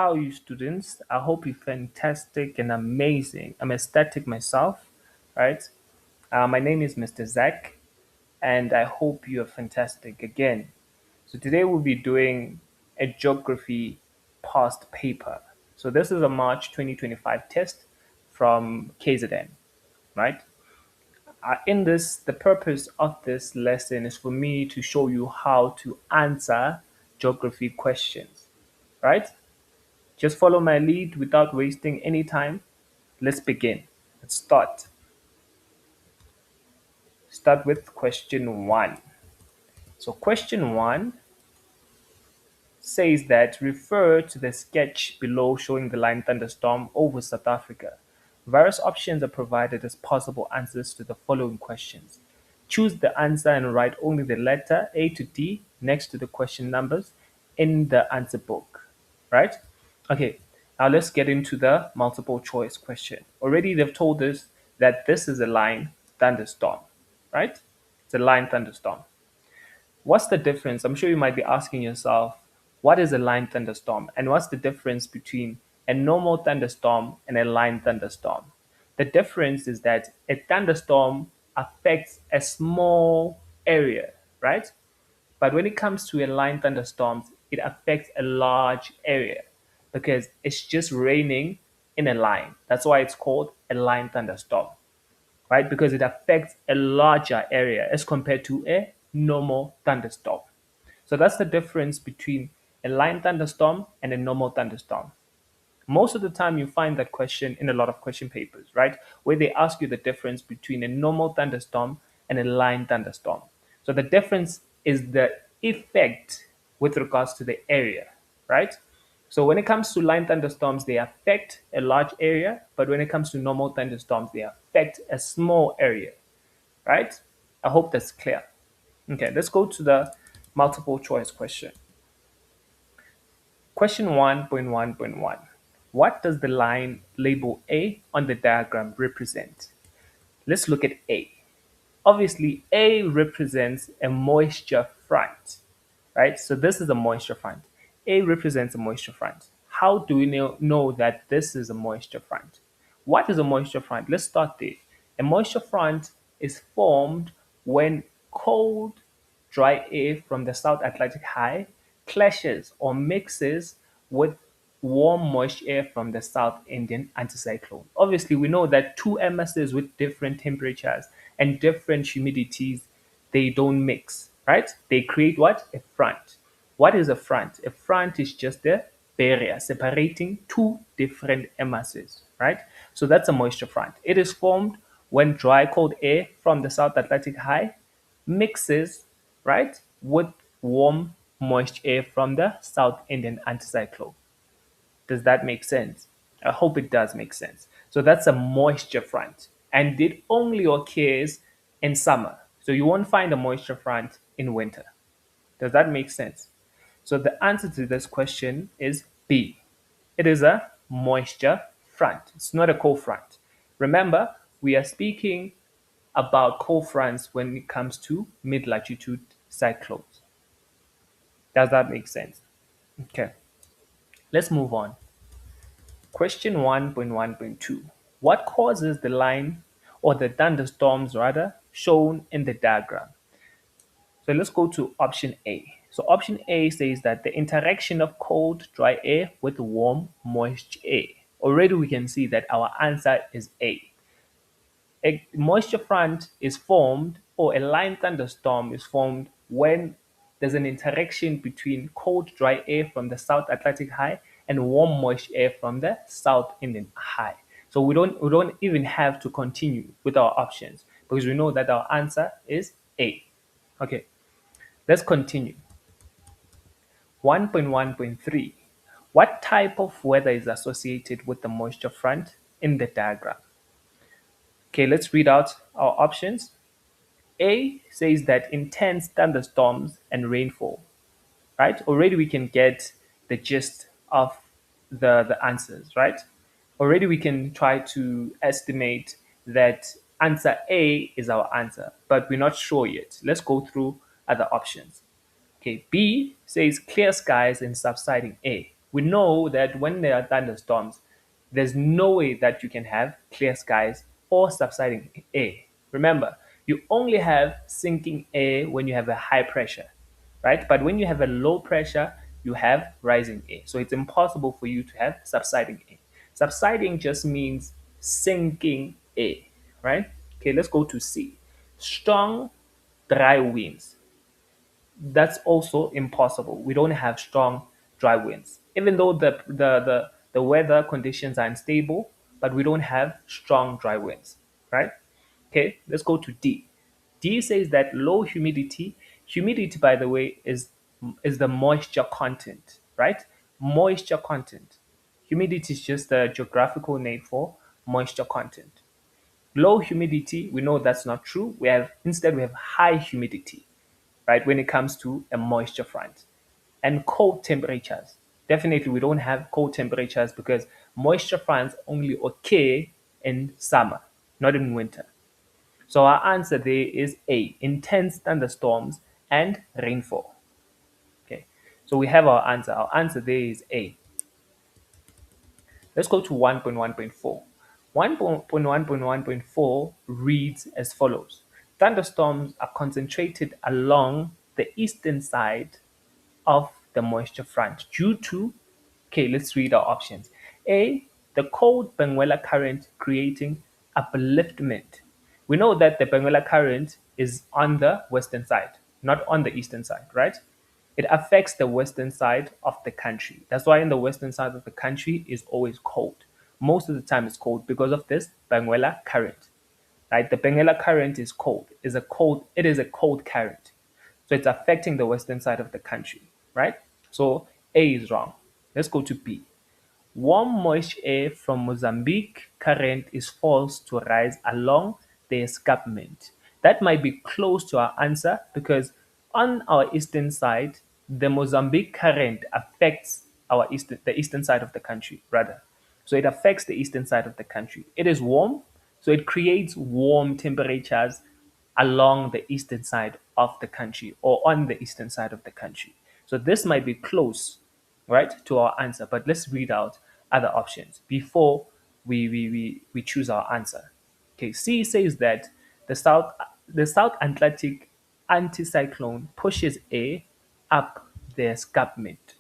how are you students? I hope you're fantastic and amazing. I'm ecstatic myself, right? My name is Mr. Zach, and I hope you're fantastic again. So today we'll be doing a geography past paper. So this is a March 2025 test from KZN, right? The purpose of this lesson is for me to show you how to answer geography questions, right? Just follow my lead without wasting any time. Let's begin. Let's start. Start with question one. So question one says that refer to the sketch below showing the line thunderstorm over South Africa. Various options are provided as possible answers to the following questions. Choose the answer and write only the letter A to D next to the question numbers in the answer book, right? Okay, now let's get into the multiple choice question. Already they've told us that this is a line thunderstorm, right? It's a line thunderstorm. What's the difference? I'm sure you might be asking yourself, what is a line thunderstorm? And what's the difference between a normal thunderstorm and a line thunderstorm? The difference is that a thunderstorm affects a small area, right? But when it comes to a line thunderstorm, it affects a large area because it's just raining in a line. That's why it's called a line thunderstorm, right? Because it affects a larger area as compared to a normal thunderstorm. So that's the difference between a line thunderstorm and a normal thunderstorm. Most of the time, you find that question in a lot of question papers, right? Where they ask you the difference between a normal thunderstorm and a line thunderstorm. So the difference is the effect with regards to the area, right? So when it comes to line thunderstorms, they affect a large area, but when it comes to normal thunderstorms, they affect a small area, right? I hope that's clear. Okay, let's go to the multiple choice question. Question 1.1.1. What does the line label A on the diagram represent? Let's look at A. Obviously, A represents a moisture front, right? So this is a moisture front. A represents a moisture front. How do we know that this is a moisture front? What is a moisture front? Let's start there. A moisture front is formed when cold, dry air from the South Atlantic High clashes or mixes with warm, moist air from the South Indian anticyclone. Obviously, we know that two MSs with different temperatures and different humidities, they don't mix, right? They create what? A front. What is a front? A front is just a barrier separating two different MSs, right? So that's a moisture front. It is formed when dry, cold air from the South Atlantic High mixes, right, with warm, moist air from the South Indian anticyclone. Does that make sense? I hope it does make sense. So that's a moisture front, and it only occurs in summer. So you won't find a moisture front in winter. Does that make sense? So the answer to this question is B. It is a moisture front. It's not a cold front. Remember, we are speaking about cold fronts when it comes to mid-latitude cyclones. Does that make sense? Okay, let's move on. Question 1.1.2. What causes the line or the thunderstorms rather shown in the diagram? So let's go to option A. So option A says that the interaction of cold, dry air with warm, moist air. Already we can see that our answer is A. A moisture front is formed, or a line thunderstorm is formed when there's an interaction between cold, dry air from the South Atlantic High and warm, moist air from the South Indian High. So we don't even have to continue with our options because we know that our answer is A. Okay, let's continue. 1.1.3. What type of weather is associated with the moisture front in the diagram? Okay, let's read out our options. A says that intense thunderstorms and rainfall, right? Already we can get the gist of the answers, right? Already we can try to estimate that answer A is our answer, but we're not sure yet. Let's go through other options. Okay, B says clear skies and subsiding air. We know that when there are thunderstorms, there's no way that you can have clear skies or subsiding air. Remember, you only have sinking air when you have a high pressure, right? But when you have a low pressure, you have rising air. So it's impossible for you to have subsiding air. Subsiding just means sinking air, right? Okay, let's go to C. Strong, dry winds. That's also impossible. We don't have strong dry winds. Even though the weather conditions are unstable, but we don't have strong dry winds, right? Okay, let's go to D. D says that low humidity, humidity by the way is the moisture content, right? Moisture content. Humidity is just the geographical name for moisture content. Low humidity, we know that's not true. We have high humidity, right, when it comes to a moisture front. And cold temperatures. Definitely, we don't have cold temperatures because moisture fronts only occur in summer, not in winter. So our answer there is A, intense thunderstorms and rainfall. Okay, so we have our answer. Our answer there is A. Let's go to 1.1.4. 1.1.1.4 reads as follows. Thunderstorms are concentrated along the eastern side of the moisture front due to, okay, let's read our options. A, the cold Benguela current creating upliftment. We know that the Benguela current is on the western side, not on the eastern side, right? It affects the western side of the country. That's why in the western side of the country is always cold. Most of the time it's cold because of this Benguela current, right? The Benguela current is cold. It is a cold current. So it's affecting the western side of the country, right? So A is wrong. Let's go to B. Warm moist air from Mozambique current is forced to rise along the escarpment. That might be close to our answer because on our eastern side, the Mozambique current affects the eastern side of the country, rather. So it affects the eastern side of the country. It is warm, so it creates warm temperatures along the eastern side of the country or on the eastern side of the country. So this might be close, right, to our answer. But let's read out other options before we choose our answer. Okay, C says that the South the South Atlantic anticyclone pushes air up the escarpment.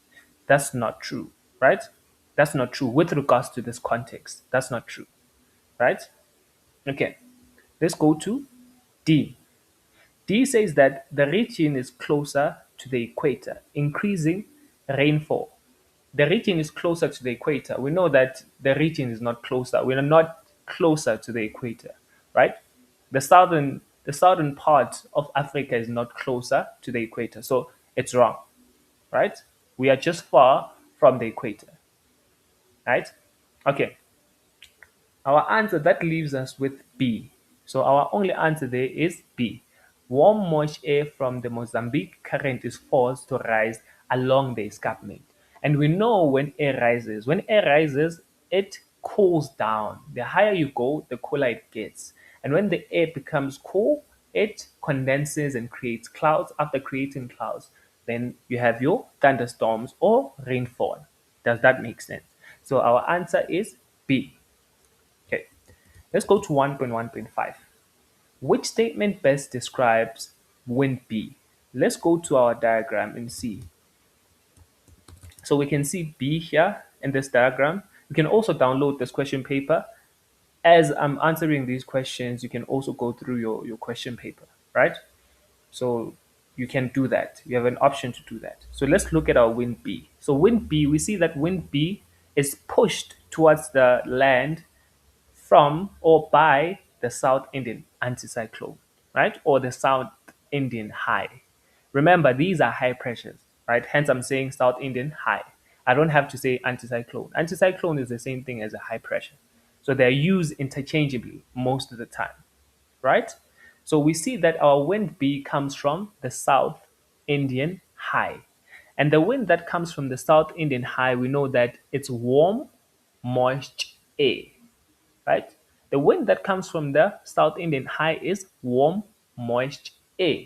That's not true, right? That's not true with regards to this context. That's not true, right? Okay, let's go to D. D says that the region is closer to the equator, increasing rainfall. The region is closer to the equator. We know that the region is not closer. We are not closer to the equator, right? The southern part of Africa is not closer to the equator, so it's wrong, right? We are just far from the equator, right? Okay, our answer that leaves us with B. So our only answer there is B. Warm moist air from the Mozambique current is forced to rise along the escarpment. And we know when air rises, it cools down. The higher you go, the cooler it gets. And when the air becomes cool, it condenses and creates clouds. After creating clouds, then you have your thunderstorms or rainfall. Does that make sense? So our answer is B. Okay, let's go to 1.1.5. Which statement best describes wind B? Let's go to our diagram and see. So we can see B here in this diagram. You can also download this question paper. As I'm answering these questions, you can also go through your question paper, right? So you can do that. You have an option to do that. So let's look at our wind B. So wind B, we see that wind B is pushed towards the land from or by the South Indian anticyclone, right? Or the South Indian high. Remember, these are high pressures, right? Hence, I'm saying South Indian high. I don't have to say anticyclone. Anticyclone is the same thing as a high pressure. So they're used interchangeably most of the time, right? So we see that our wind B comes from the South Indian high. And the wind that comes from the South Indian high, we know that it's warm, moist air, right? The wind that comes from the South Indian high is warm, moist air.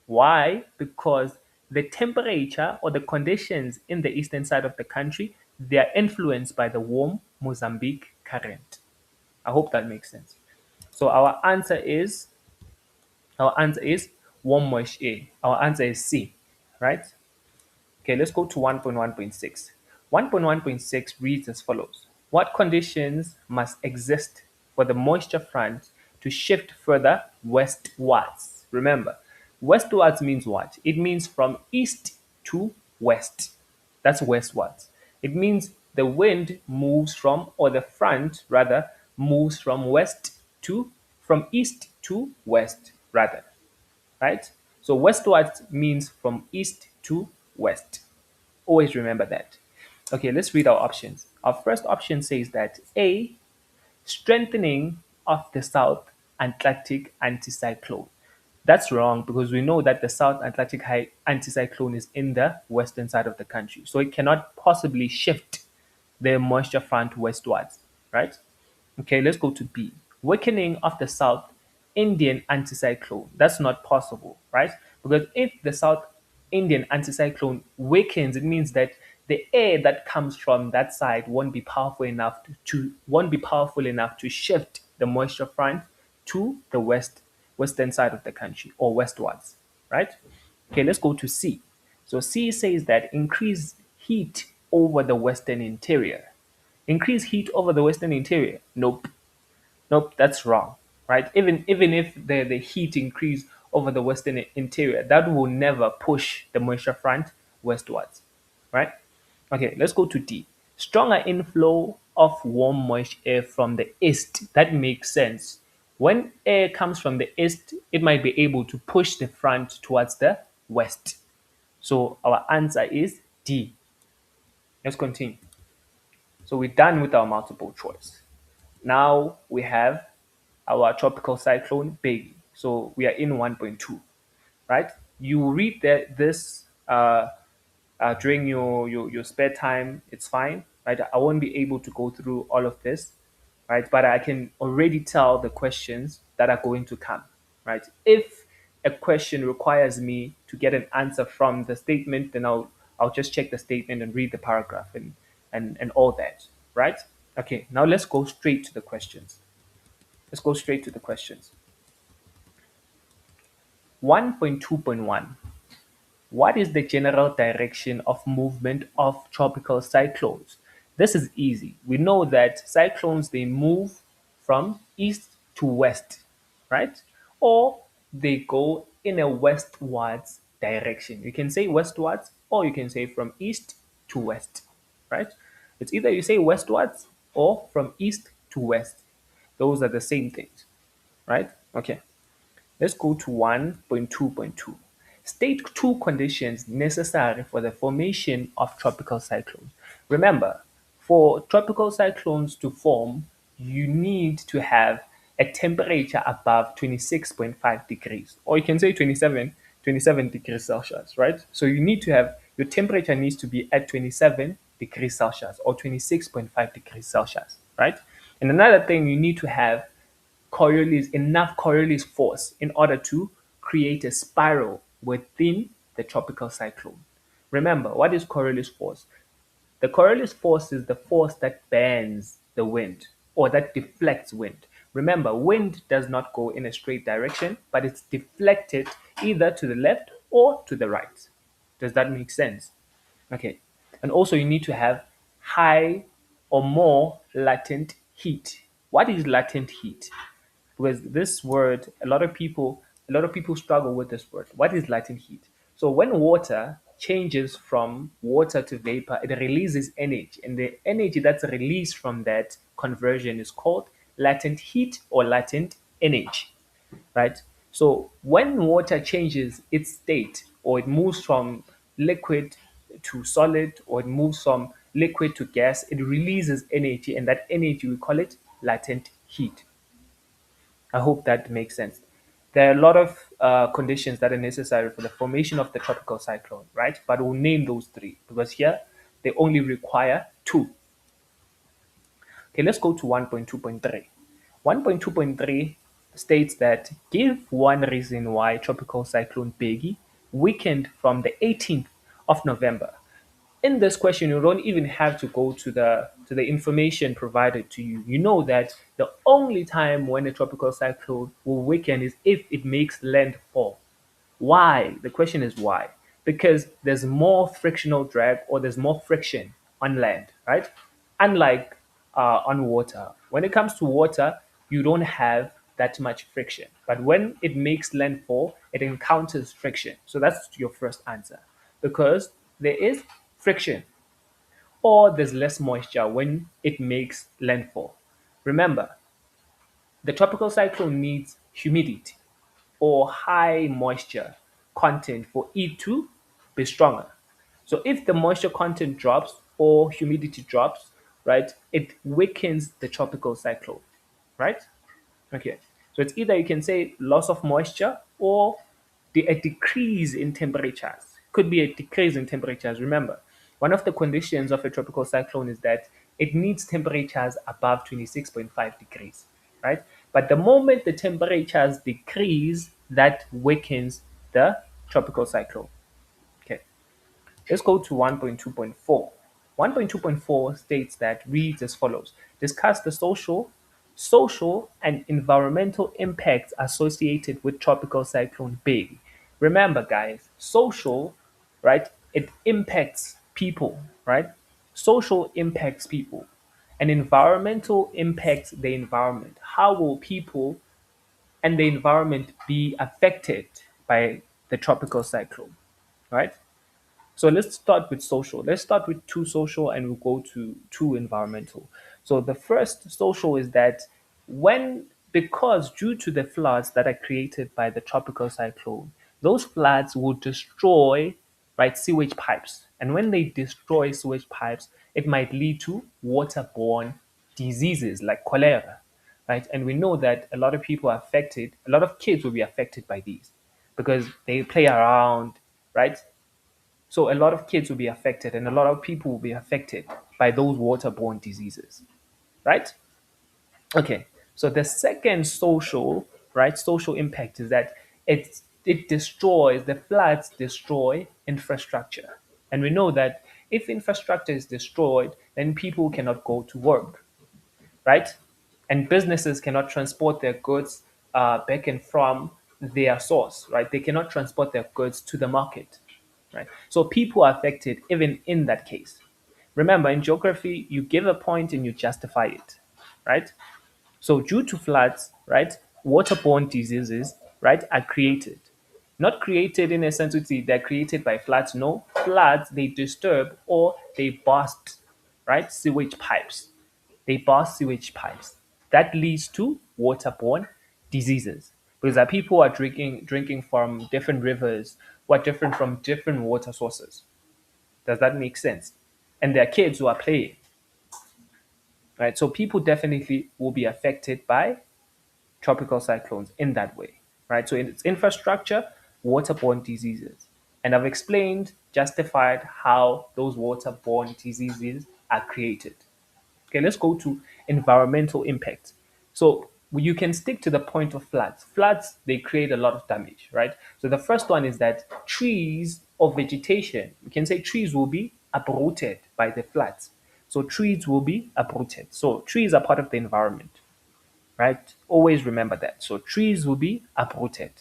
Why? Because the temperature or the conditions in the eastern side of the country, they are influenced by the warm Mozambique current. I hope that makes sense. So our answer is warm moist air. Our answer is C, right? Okay, let's go to 1.1.6. 1.1.6 reads as follows. What conditions must exist for the moisture front to shift further westwards? Remember, westwards means what? It means from east to west. That's westwards. It means the wind moves from, or the front rather, moves from east to west rather, right? So westwards means from east to west. Always remember that. Okay, let's read our options. Our first option says that A, strengthening of the South Atlantic anticyclone. That's wrong because we know that the South Atlantic anticyclone is in the western side of the country. So it cannot possibly shift the moisture front westwards, right? Okay, let's go to B. Weakening of the South Indian anticyclone. That's not possible, right? Because if the South Indian anticyclone weakens, it means that the air that comes from that side won't be powerful enough to shift the moisture front to the western side of the country or westwards, right? Okay, let's go to C. So C says that increased heat over the western interior. Increase heat over the western interior? Nope. Nope, that's wrong. Right? Even if the heat increase over the western interior, that will never push the moisture front westwards. Right? Okay, let's go to D. Stronger inflow of warm moist air from the east. That makes sense. When air comes from the east, it might be able to push the front towards the west. So our answer is D. Let's continue. So we're done with our multiple choice. Now we have our tropical cyclone Peggy. So we are in 1.2, right? You read this during your spare time. It's fine, right? I won't be able to go through all of this, right? But I can already tell the questions that are going to come, right? If a question requires me to get an answer from the statement, then I'll just check the statement and read the paragraph and all that, right? Okay, now let's go straight to the questions. Let's go straight to the questions. 1.2.1. What is the general direction of movement of tropical cyclones? This is easy. We know that cyclones they move from east to west, right? Or they go in a westwards direction. You can say westwards or you can say from east to west, right? It's either you say westwards or from east to west. Those are the same things, right? Okay. Let's go to 1.2.2. State two conditions necessary for the formation of tropical cyclones. Remember, for tropical cyclones to form, you need to have a temperature above 26.5 degrees, or you can say 27 degrees Celsius, right? So you need to have your temperature needs to be at 27 degrees Celsius or 26.5 degrees Celsius, right? And another thing, you need to have enough Coriolis force in order to create a spiral within the tropical cyclone. Remember, what is Coriolis force? The Coriolis force is the force that bends the wind or that deflects wind. Remember, wind does not go in a straight direction, but it's deflected either to the left or to the right. Does that make sense? Okay. And also you need to have high or more latent heat. What is latent heat? Because this word, a lot of people struggle with this word. What is latent heat? So when water changes from water to vapor, it releases energy, and the energy that's released from that conversion is called latent heat or latent energy, right? So when water changes its state, or it moves from liquid to solid, or it moves from liquid to gas, it releases energy, and that energy we call it latent heat. I hope that makes sense. There are a lot of conditions that are necessary for the formation of the tropical cyclone, right? But we'll name those three because here they only require two. Okay, let's go to 1.2.3. 1.2.3 states that give one reason why tropical cyclone Peggy weekend from the 18th of November. In this question, you don't even have to go to the information provided to you. You know that the only time when a tropical cyclone will weaken is if it makes landfall. Why? The question is why? Because there's more frictional drag or there's more friction on land, right? Unlike on water. When it comes to water, you don't have that much friction. But when it makes landfall, it encounters friction. So that's your first answer. Because there is friction or there's less moisture when it makes landfall. Remember, the tropical cyclone needs humidity or high moisture content for it to be stronger. So if the moisture content drops or humidity drops, right, it weakens the tropical cyclone, right? Okay. So it's either you can say loss of moisture or a decrease in temperatures. Could be a decrease in temperatures. Remember, one of the conditions of a tropical cyclone is that it needs temperatures above 26.5 degrees, right? But the moment the temperatures decrease, that weakens the tropical cyclone. Okay. Let's go to 1.2.4. 1.2.4 states that reads as follows: discuss the social and environmental impacts associated with tropical cyclone Baby. Remember, guys, social, right? It impacts people, right? Social impacts people, and environmental impacts the environment. How will people and the environment be affected by the tropical cyclone, right? So let's start with social. Let's start with two social and we'll go to two environmental. So the first social is that because due to the floods that are created by the tropical cyclone, those floods will destroy, right, sewage pipes. And when they destroy sewage pipes, it might lead to waterborne diseases like cholera, right? And we know that a lot of people are affected, a lot of kids will be affected by these because they play around, right? So a lot of kids will be affected and a lot of people will be affected by those waterborne diseases, right? Okay. So the second social, right, social impact is that the floods destroy infrastructure. And we know that if infrastructure is destroyed, then people cannot go to work, right? And businesses cannot transport their goods back and from their source, right? They cannot transport their goods to the market, right? So people are affected even in that case. Remember, in geography, you give a point and you justify it, right? So due to floods, right, waterborne diseases, right, are created. Not created in a sense to say they're created by floods. No, floods they disturb or they burst, right, sewage pipes. They burst sewage pipes. That leads to waterborne diseases because that people are drinking from different rivers who are different from different water sources. Does that make sense? And there are kids who are playing, right? So people definitely will be affected by tropical cyclones in that way, right? So in its infrastructure, waterborne diseases. And I've explained, justified how those waterborne diseases are created. Okay, let's go to environmental impact. So you can stick to the point of floods. Floods, they create a lot of damage, right? So the first one is that trees or vegetation, we can say trees will be uprooted by the floods. So trees will be uprooted. So trees are part of the environment, right? Always remember that. So trees will be uprooted.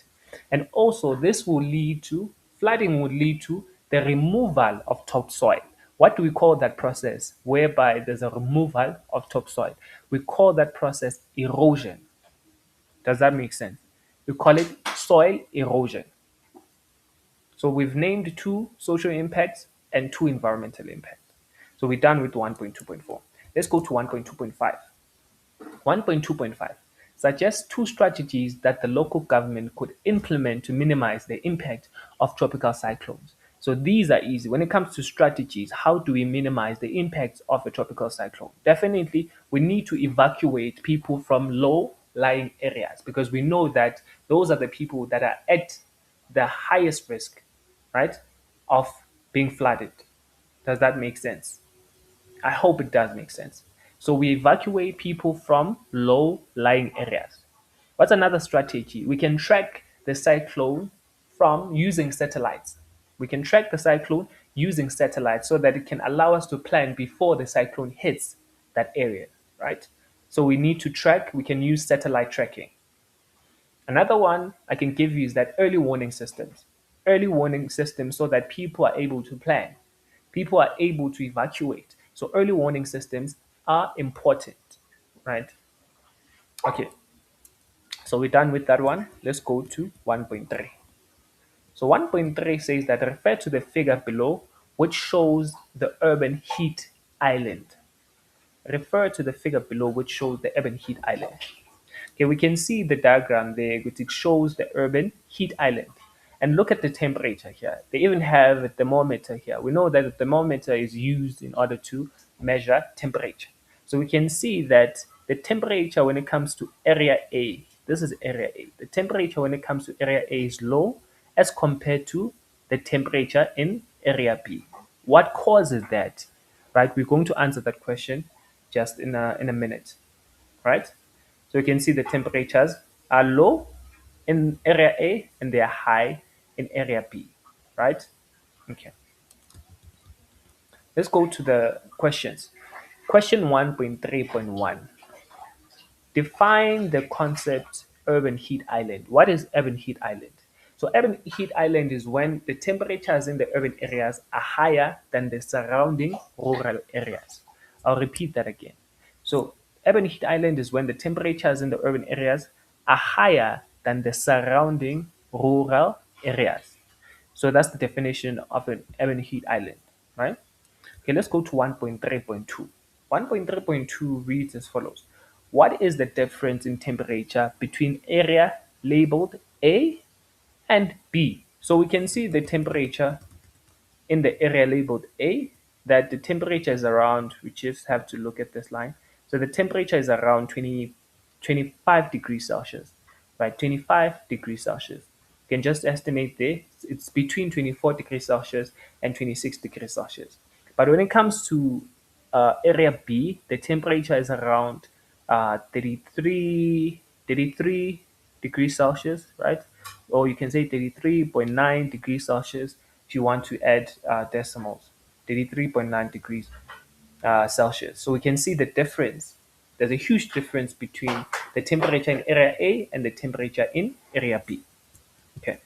And also this will lead to, flooding will lead to the removal of topsoil. What do we call that process whereby there's a removal of topsoil? We call that process erosion. Does that make sense? We call it soil erosion. So we've named two social impacts and two environmental impacts. So we're done with 1.2.4. Let's go to 1.2.5. 1.2.5 suggests two strategies that the local government could implement to minimize the impact of tropical cyclones. So these are easy. When it comes to strategies, how do we minimize the impact of a tropical cyclone? Definitely, we need to evacuate people from low-lying areas because we know that those are the people that are at the highest risk, right, of being flooded. Does that make sense? I hope it does make sense. So we evacuate people from low lying areas. What's another strategy? We can track the cyclone from using satellites. We can track the cyclone using satellites so that it can allow us to plan before the cyclone hits that area, right? So we need to track, we can use satellite tracking. Another one I can give you is that early warning systems. Early warning systems so that people are able to plan. People are able to evacuate. So early warning systems are important, right? Okay, so we're done with that one. Let's go to 1.3. So 1.3 says that refer to the figure below, which shows the urban heat island. Refer to the figure below, which shows the urban heat island. Okay, we can see the diagram there, which it shows the urban heat island. And look at the temperature here. They even have a thermometer here. We know that the thermometer is used in order to measure temperature. So we can see that the temperature when it comes to area A, this is area A. The temperature when it comes to area A is low as compared to the temperature in area B. What causes that? Right, we're going to answer that question just in a minute, right? So you can see the temperatures are low in area A and they are high in area B, right? Okay. Let's go to the questions. Question 1.3.1. Define the concept urban heat island. What is urban heat island? So urban heat island is when the temperatures in the urban areas are higher than the surrounding rural areas. I'll repeat that again. So urban heat island is when the temperatures in the urban areas are higher than the surrounding rural areas. So that's the definition of an urban heat island, right? Okay, let's go to 1.3.2. 1.3.2 reads as follows. What is the difference in temperature between area labeled A and B? So we can see the temperature in the area labeled A, that the temperature is around, we just have to look at this line. So the temperature is around 25 degrees Celsius, right? 25 degrees Celsius. You can just estimate there, it's between 24 degrees Celsius and 26 degrees Celsius. But when it comes to area B, the temperature is around 33 degrees Celsius, right? Or you can say 33.9 degrees Celsius if you want to add decimals, 33.9 degrees Celsius. So we can see the difference. There's a huge difference between the temperature in area A and the temperature in area B. Okay.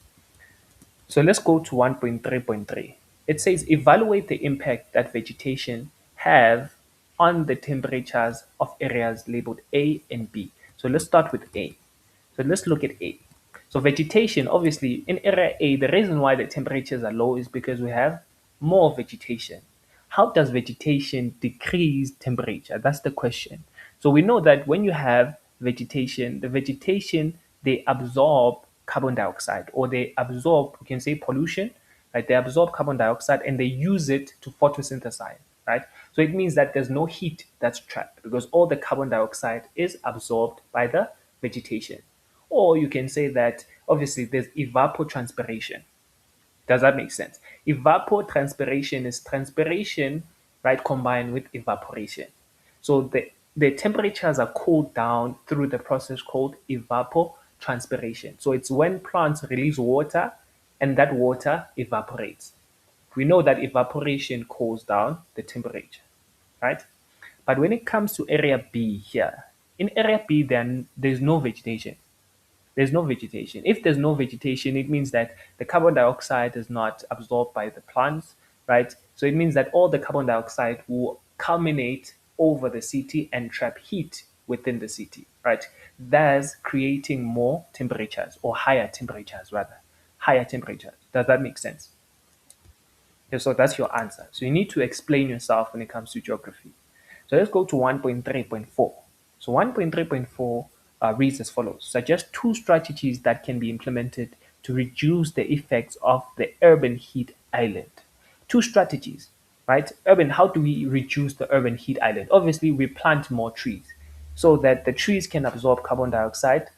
So let's go to 1.3.3. It says evaluate the impact that vegetation have on the temperatures of areas labeled A and B. So let's start with A. So let's look at A. So vegetation, obviously in area A, the reason why the temperatures are low is because we have more vegetation. How does vegetation decrease temperature? That's the question. So we know that when you have vegetation, the vegetation, they absorb carbon dioxide, or they absorb, we can say pollution, right? They absorb carbon dioxide and they use it to photosynthesize, right? So it means that there's no heat that's trapped because all the carbon dioxide is absorbed by the vegetation. Or you can say that obviously there's evapotranspiration. Does that make sense? Evapotranspiration is transpiration, right, combined with evaporation. So the temperatures are cooled down through the process called evapotranspiration. So it's when plants release water and that water evaporates. We know that evaporation cools down the temperature, right? But when it comes to area B here, in area B, then there's no vegetation. There's no vegetation. If there's no vegetation, it means that the carbon dioxide is not absorbed by the plants, right? So it means that all the carbon dioxide will culminate over the city and trap heat within the city, right? Thus creating more temperatures, or higher temperatures rather. Higher temperatures. Does that make sense? Okay, so that's your answer. So you need to explain yourself when it comes to geography. So let's go to 1.3.4. So 1.3.4 reads as follows. Suggest two strategies that can be implemented to reduce the effects of the urban heat island. Two strategies, right? Urban, how do we reduce the urban heat island? Obviously, we plant more trees so that the trees can absorb carbon dioxide,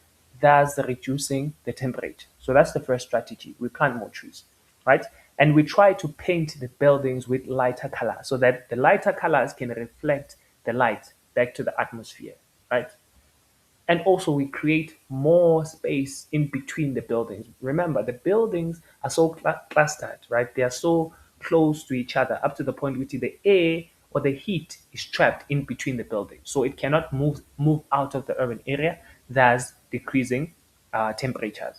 thus reducing the temperature. So that's the first strategy. We plant more trees, right? And we try to paint the buildings with lighter color so that the lighter colors can reflect the light back to the atmosphere, right? And also, we create more space in between the buildings. Remember, the buildings are so clustered, right? They are so close to each other up to the point which the air or the heat is trapped in between the buildings. So it cannot move out of the urban area, thus decreasing temperatures.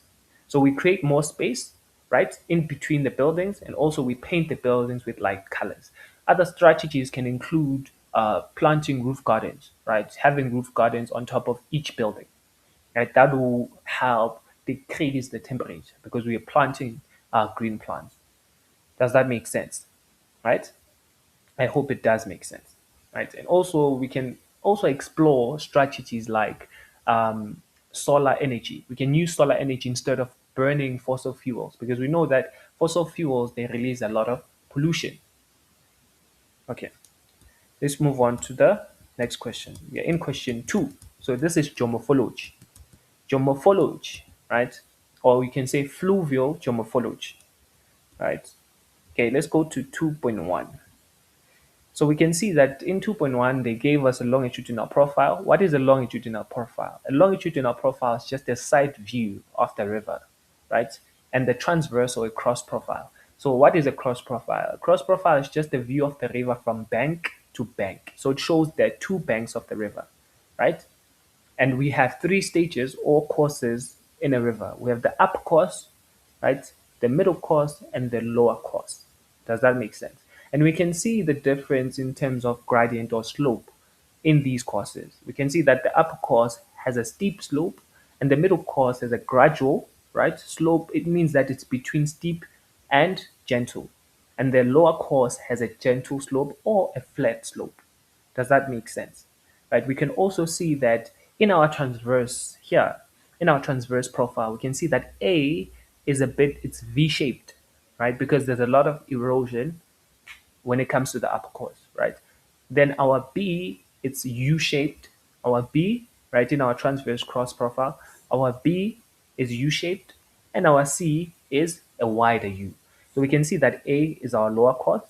So we create more space, right, in between the buildings, and also we paint the buildings with light colors. Other strategies can include planting roof gardens, right, having roof gardens on top of each building, right. That will help decrease the temperature because we are planting green plants. Does that make sense? Right? I hope it does make sense, right? And also, we can also explore strategies like solar energy. We can use solar energy instead of burning fossil fuels because we know that fossil fuels they release a lot of pollution. Okay, let's move on to the next question. We are in question two. So this is geomorphology. Geomorphology, right? Or we can say fluvial geomorphology, right? Okay, let's go to 2.1. So we can see that in 2.1, they gave us a longitudinal profile. What is a longitudinal profile? A longitudinal profile is just a side view of the river, right? And the transverse or a cross profile. So what is a cross profile? A cross profile is just a view of the river from bank to bank. So it shows there are two banks of the river, right? And we have three stages or courses in a river. We have the upper course, right, the middle course, and the lower course. Does that make sense? And we can see the difference in terms of gradient or slope in these courses. We can see that the upper course has a steep slope and the middle course has a gradual, right, slope. It means that it's between steep and gentle. And the lower course has a gentle slope or a flat slope. Does that make sense? Right? We can also see that in our transverse here, in our transverse profile, we can see that A is it's V-shaped, right? Because there's a lot of erosion when it comes to the upper course, right? Then our B, it's U-shaped. Our B, right, in our transverse cross profile, our B is U-shaped, and our C is a wider U. So we can see that A is our lower course,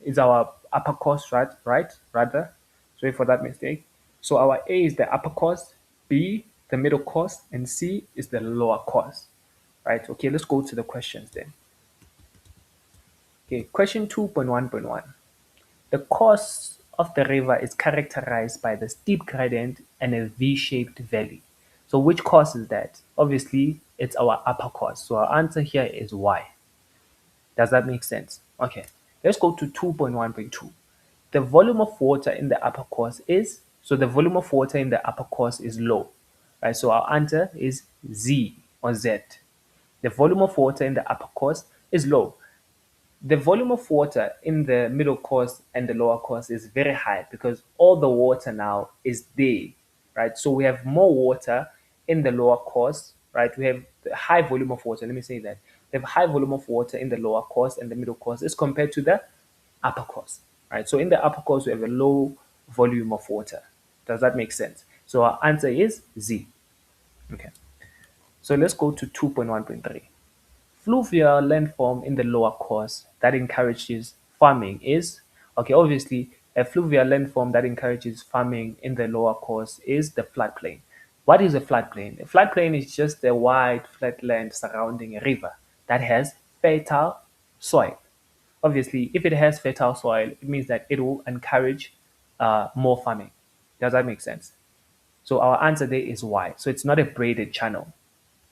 is our upper course, right, rather. Sorry for that mistake. So our A is the upper course, B the middle course, and C is the lower course, right? Okay, let's go to the questions then. Okay, question 2.1.1. The course of the river is characterized by the steep gradient and a V-shaped valley. So which course is that? Obviously, it's our upper course. So our answer here is Y. Does that make sense? Okay, let's go to 2.1.2. The volume of water in the upper course is, so the volume of water in the upper course is low, right? So our answer is Z or Z. The volume of water in the upper course is low. The volume of water in the middle course and the lower course is very high because all the water now is there, right? So we have more water in the lower course, right? We have the high volume of water. Let me say that. We have high volume of water in the lower course and the middle course as compared to the upper course, right? So in the upper course, we have a low volume of water. Does that make sense? So our answer is Z. Okay. So let's go to 2.1.3. Fluvial landform in the lower course that encourages farming is, okay, obviously a fluvial landform that encourages farming in the lower course is the floodplain. What is a floodplain? A floodplain is just a wide flat land surrounding a river that has fertile soil. Obviously, if it has fertile soil, it means that it will encourage more farming. Does that make sense? So our answer there is Y. So it's not a braided channel,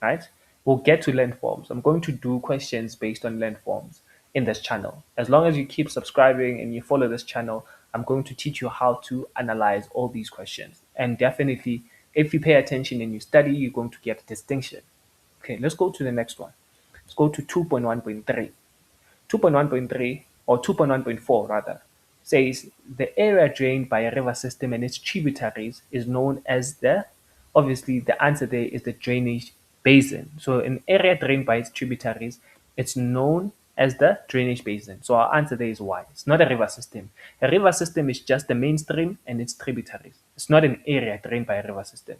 right? We'll get to landforms. I'm going to do questions based on landforms in this channel. As long as you keep subscribing and you follow this channel, I'm going to teach you how to analyze all these questions. And definitely, if you pay attention and you study, you're going to get a distinction. Okay, let's go to the next one. Let's go to 2.1.3. 2.1.3 or 2.1.4 rather says the area drained by a river system and its tributaries is known as the, obviously the answer there is the drainage basin. So an area drained by its tributaries, it's known as the drainage basin. So our answer there is Y. It's not a river system. A river system is just the main stream and its tributaries. It's not an area drained by a river system.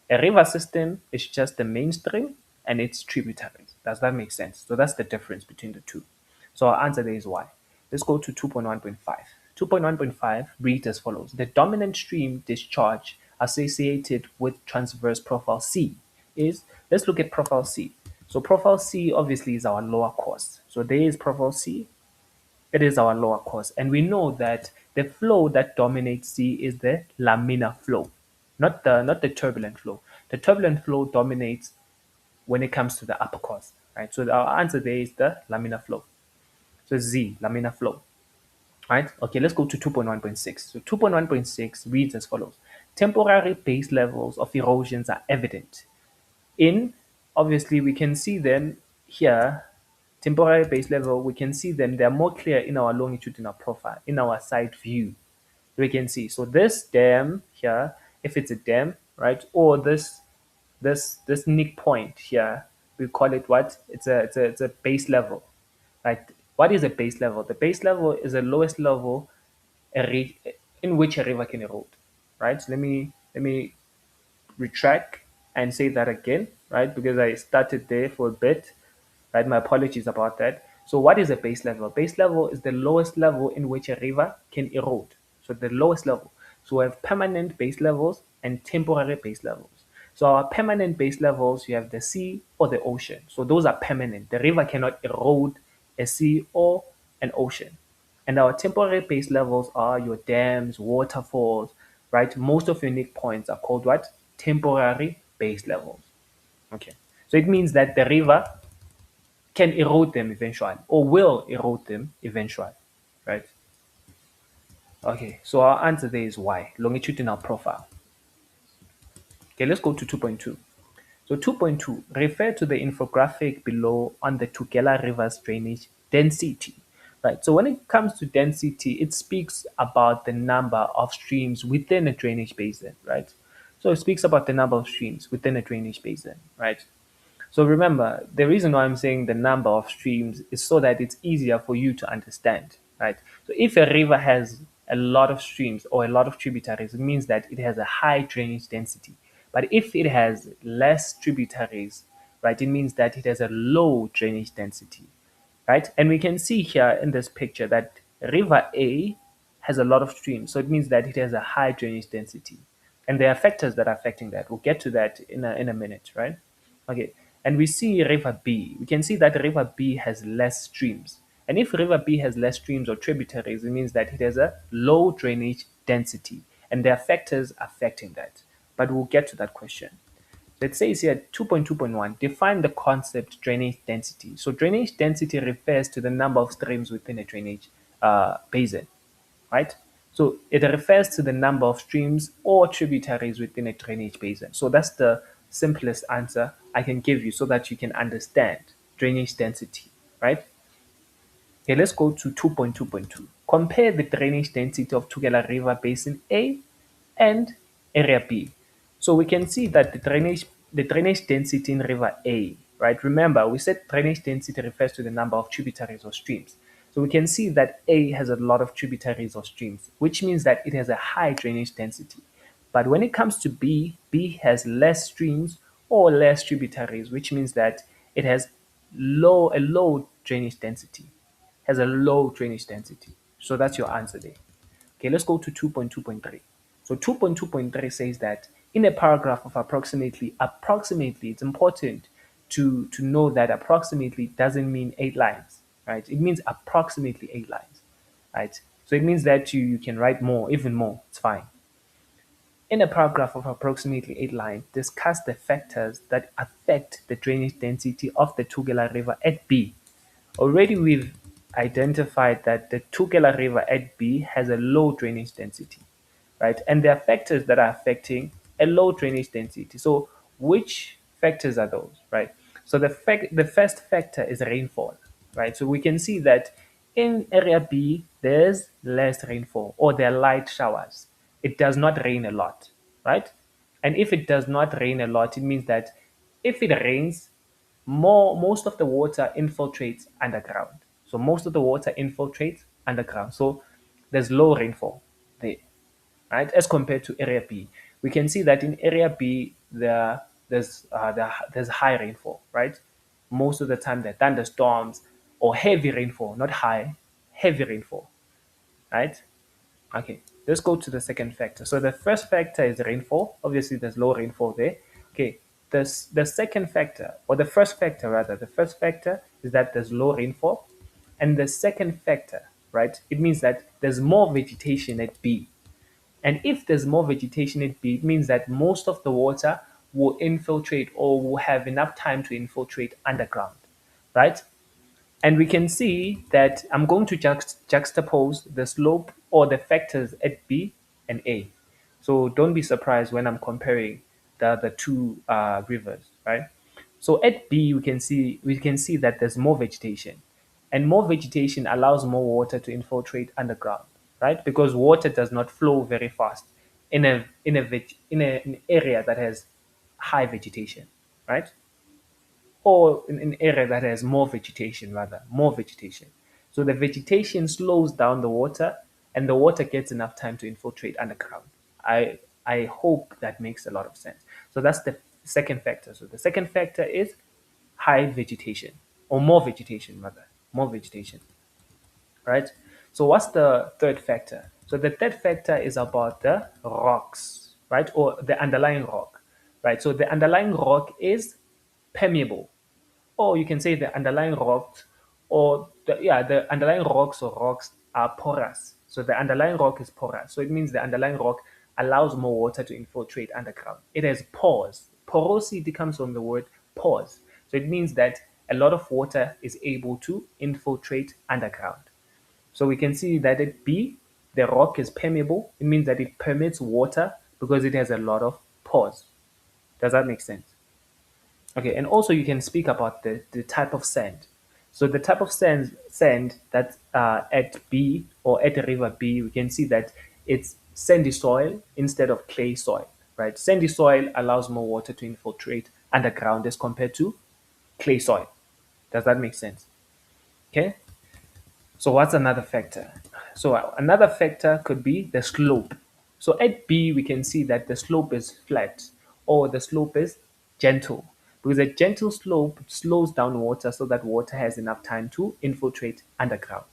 A river system is just the mainstream and its tributaries. Does that make sense? So that's the difference between the two. So our answer there is Y. Let's go to 2.1.5. 2.1.5 reads as follows. The dominant stream discharge associated with transverse profile C is, let's look at profile C. So profile C obviously is our lower course. So there is profile C, it is our lower course. And we know that the flow that dominates C is the laminar flow, not the turbulent flow. The turbulent flow dominates when it comes to the upper course, right? So our answer there is the laminar flow. So Z, laminar flow, right? Okay, let's go to 2.1.6. So 2.1.6 reads as follows. Temporary base levels of erosions are evident in, obviously we can see them here, temporary base level, we can see them, they're more clear in our longitudinal profile, in our side view. We can see, so this dam here, if it's a dam, right, or this nick point here, we call it what? It's a base level, right? What is a base level? The base level is the lowest level in which a river can erode, right? So let me retract and say that again, right? Because I started there for a bit, right? My apologies about that. So what is a base level? Base level is the lowest level in which a river can erode. So the lowest level. So we have permanent base levels and temporary base levels. So our permanent base levels, you have the sea or the ocean. So those are permanent. The river cannot erode a sea or an ocean. And our temporary base levels are your dams, waterfalls, right? Most of your nick points are called what? Temporary base levels. Okay. So it means that the river can erode them eventually or will erode them eventually, right? Okay. So our answer there is Y, longitudinal profile. Okay, let's go to 2.2. So 2.2, refer to the infographic below on the Tugela River's drainage density. Right. So when it comes to density, it speaks about the number of streams within a drainage basin, right? So it speaks about the number of streams within a drainage basin, right? So remember, the reason why I'm saying the number of streams is so that it's easier for you to understand, right? So if a river has a lot of streams or a lot of tributaries, it means that it has a high drainage density. But if it has less tributaries, right, it means that it has a low drainage density, right? And we can see here in this picture that River A has a lot of streams, so it means that it has a high drainage density. And there are factors that are affecting that. We'll get to that in a minute, right? Okay. And we see River B. We can see that River B has less streams. And if River B has less streams or tributaries, it means that it has a low drainage density. And there are factors affecting that. But we'll get to that question. So it says here 2.2.1, define the concept drainage density. So drainage density refers to the number of streams within a drainage basin, right? So it refers to the number of streams or tributaries within a drainage basin. So that's the simplest answer I can give you so that you can understand drainage density, right? Okay, let's go to 2.2.2. Compare the drainage density of Tugela River Basin A and Area B. So we can see that the drainage density in River A, right? Remember, we said drainage density refers to the number of tributaries or streams. So we can see that A has a lot of tributaries or streams, which means that it has a high drainage density. But when it comes to B, B has less streams or less tributaries, which means that it has a low drainage density, has a low drainage density. So that's your answer there. Okay, let's go to 2.2.3. So 2.2.3 says that in a paragraph of approximately, it's important to know that approximately doesn't mean 8 lines, right? It means approximately 8 lines, right? So it means that you can write more, even more, it's fine. In a paragraph of approximately 8 lines, discuss the factors that affect the drainage density of the Tugela River at B. Already we've identified that the Tugela River at B has a low drainage density, right? And there are factors that are affecting a low drainage density. So which factors are those, right? So the first factor is rainfall, right? So we can see that in area B, there's less rainfall or there are light showers. It does not rain a lot, right? And if it does not rain a lot, it means that if it rains, most of the water infiltrates underground. So most of the water infiltrates underground. So there's low rainfall there, right? As compared to area B, we can see that in area B there's high rainfall, right? Most of the time there are thunderstorms or heavy rainfall, not high, heavy rainfall, right? Okay. let's go to the second factor. So the first factor is rainfall. Obviously, there's low rainfall there. Okay, the second factor, or the first factor rather, the first factor is that there's low rainfall, and the second factor, right? It means that there's more vegetation at B. And if there's more vegetation at B, it means that most of the water will infiltrate or will have enough time to infiltrate underground, right? And we can see that I'm going to juxtapose the slope or the factors at B and A. So don't be surprised when I'm comparing the two rivers, right? So at B, we can see that there's more vegetation, and more vegetation allows more water to infiltrate underground, right? Because water does not flow very fast in an area that has high vegetation, right? Or in an area that has more vegetation, rather, more vegetation. So the vegetation slows down the water, and the water gets enough time to infiltrate underground. I hope that makes a lot of sense. So that's the second factor. So the second factor is high vegetation, or more vegetation, rather, more vegetation, right? So what's the third factor? So the third factor is about the rocks, right? Or the underlying rock, right? So the underlying rock is permeable, or you can say the underlying rocks, or the underlying rocks or rocks are porous. So the underlying rock is porous. So it means the underlying rock allows more water to infiltrate underground. It has pores. Porosity comes from the word pores. So it means that a lot of water is able to infiltrate underground. So we can see that at B, the rock is permeable. It means that it permits water because it has a lot of pores. Does that make sense? Okay, and also you can speak about the type of sand. So the type of sand that at B or at the river B, we can see that it's sandy soil instead of clay soil, right? Sandy soil allows more water to infiltrate underground as compared to clay soil. Does that make sense? Okay. So what's another factor? So another factor could be the slope. So at B, we can see that the slope is flat, or the slope is gentle, because a gentle slope slows down water so that water has enough time to infiltrate underground.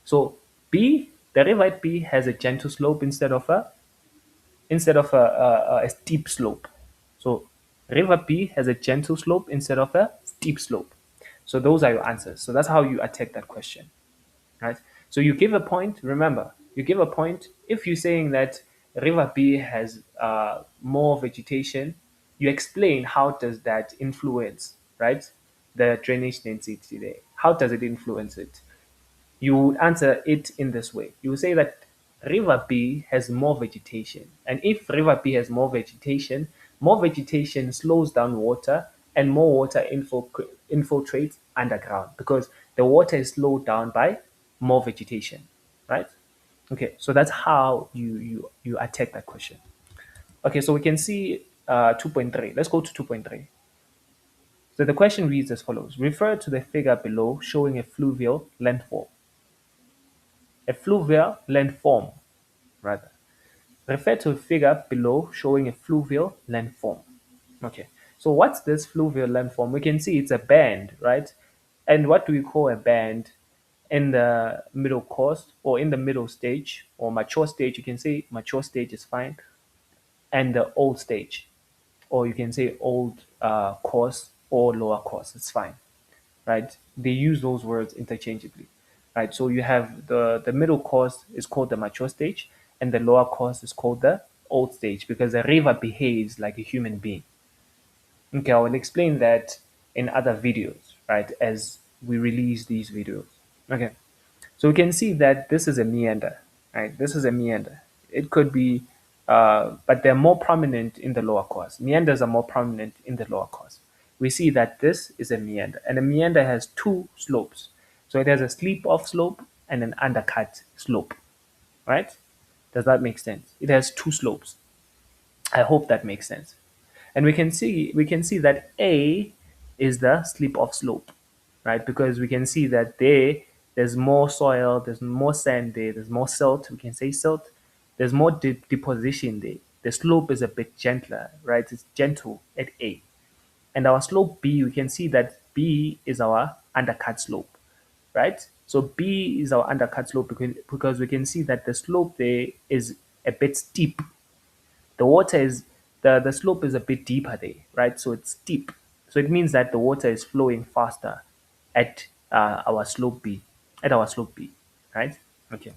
So B, the river at B has a gentle slope instead of a steep slope. So river B has a gentle slope instead of a steep slope. So those are your answers. So that's how you attack that question, right? So you give a point. Remember, you give a point if you're saying that river B has more vegetation. You explain how does that influence, right? The drainage density there. How does it influence it? You would answer it in this way. You would say that river B has more vegetation. And if river B has more vegetation slows down water, and more water infiltrates underground because the water is slowed down by more vegetation, right? Okay, so that's how you attack that question. Okay, so we can see 2.3. Let's go to 2.3. So the question reads as follows. Refer to the figure below showing a fluvial landform. A fluvial landform, rather. Refer to a figure below showing a fluvial landform. Okay, so what's this fluvial landform? We can see it's a band, right? And what do we call a band in the middle course or in the middle stage or mature stage? You can say mature stage is fine, and the old stage, or you can say old course or lower course, it's fine, right? They use those words interchangeably, right? So you have the middle course is called the mature stage, and the lower course is called the old stage because the river behaves like a human being. Okay, I will explain that in other videos, right? As we release these videos. Okay, so we can see that this is a meander, right? This is a meander. It could be, but they're more prominent in the lower course. Meanders are more prominent in the lower course. We see that this is a meander, and a meander has two slopes. So it has a slip-off slope and an undercut slope, right? Does that make sense? It has two slopes. I hope that makes sense. And we can see that A is the slip-off slope, right? Because we can see that there's more soil, there's more sand there, there's more silt. We can say silt. There's more deposition there. The slope is a bit gentler, right? It's gentle at A. And our slope B, we can see that B is our undercut slope, right? So B is our undercut slope because we can see that the slope there is a bit steep. The water is the slope is a bit deeper there, right? So it's steep. So it means that the water is flowing faster at our slope B, right? Okay.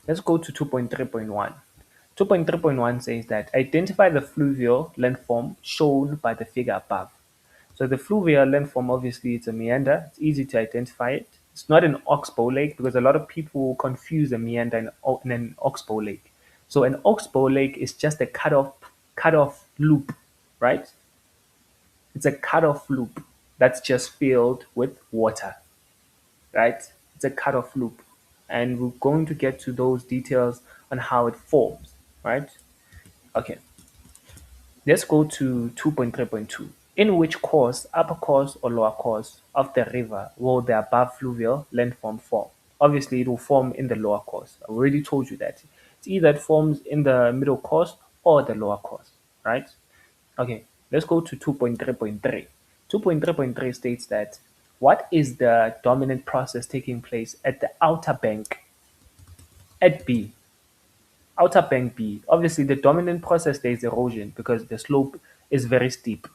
Let's go to 2.3.1. 2.3.1 says that identify the fluvial landform shown by the figure above. So the fluvial landform, obviously, it's a meander. It's easy to identify it. It's not an oxbow lake because a lot of people confuse a meander and an oxbow lake. So an oxbow lake is just a cut off loop, right? It's a cut-off loop that's just filled with water, right? It's a cut-off loop. And we're going to get to those details on how it forms, right? Okay, let's go to 2.3.2. In which course, upper course or lower course of the river will the above fluvial landform form? Obviously, it will form in the lower course. I already told you that. It's either it forms in the middle course or the lower course, right? Okay, let's go to 2.3.3. 2.3.3 states that what is the dominant process taking place at the outer bank at B? Outer bank B. Obviously, the dominant process there is erosion because the slope is very steep,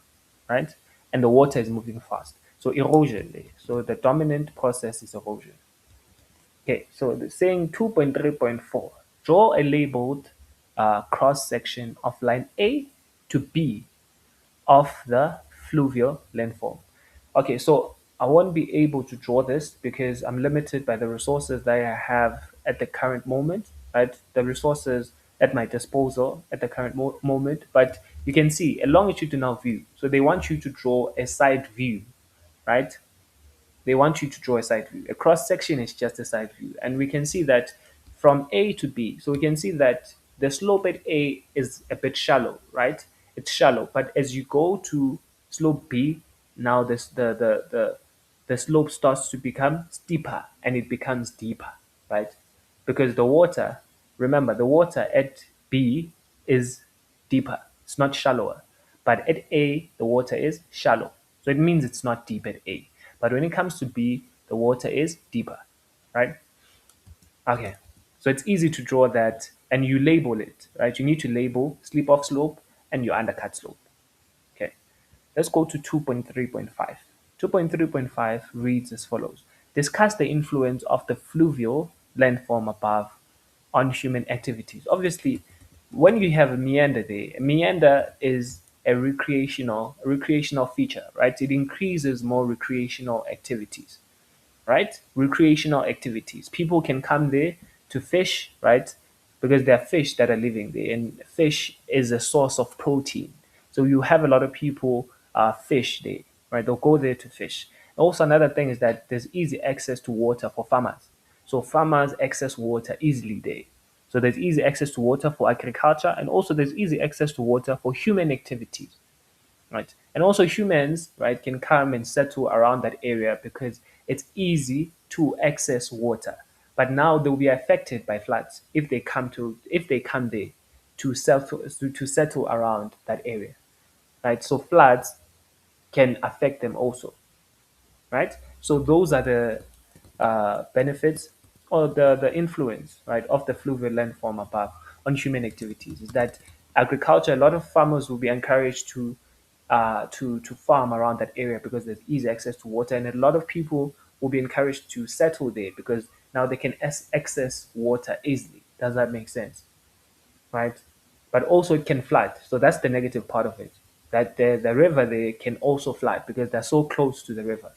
right? And the water is moving fast. So erosion there. So the dominant process is erosion. Okay, so the saying 2.3.4. Draw a labeled cross section of line A to B of the fluvial landform. Okay, so I won't be able to draw this because I'm limited by the resources that I have at the current moment, right? The resources at my disposal at the current moment. But you can see a longitudinal view. So they want you to draw a side view, right? They want you to draw a side view. A cross section is just a side view. And we can see that from A to B. So we can see that the slope at A is a bit shallow, right? It's shallow. But as you go to slope B, now the slope starts to become steeper and it becomes deeper, right? Because the water, remember, the water at B is deeper. It's not shallower. But at A, the water is shallow. So it means it's not deep at A. But when it comes to B, the water is deeper, right? Okay. So it's easy to draw that and you label it, right? You need to label slip off slope and your undercut slope. Okay. Let's go to 2.3.5. 2.3.5 reads as follows. Discuss the influence of the fluvial landform above on human activities. Obviously, when you have a meander there, a meander is a recreational feature, right? It increases more recreational activities, right? Recreational activities. People can come there to fish, right? Because there are fish that are living there, and fish is a source of protein. So you have a lot of people fish there, right? They'll go there to fish. Also, another thing is that there's easy access to water for farmers. So farmers access water easily there. So there's easy access to water for agriculture, and also there's easy access to water for human activities, right? And also humans, right, can come and settle around that area because it's easy to access water. But now they'll be affected by floods if they come there to settle around that area, right? So floods can affect them also, right? So those are the benefits or the influence, right, of the fluvial landform above on human activities. Is that agriculture? A lot of farmers will be encouraged to farm around that area because there's easy access to water, and a lot of people will be encouraged to settle there because now they can access water easily. Does that make sense? Right? But also it can flood. So that's the negative part of it. That the river they can also flood because they're so close to the river,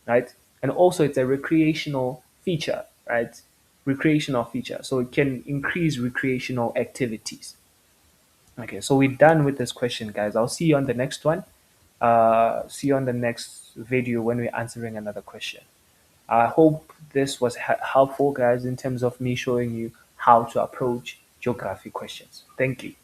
right? And also it's a recreational feature, right? Recreational feature. So it can increase recreational activities. Okay, so we're done with this question, guys. I'll see you on the next one. See you on the next video when we're answering another question. I hope this was helpful, guys, in terms of me showing you how to approach geography questions. Thank you.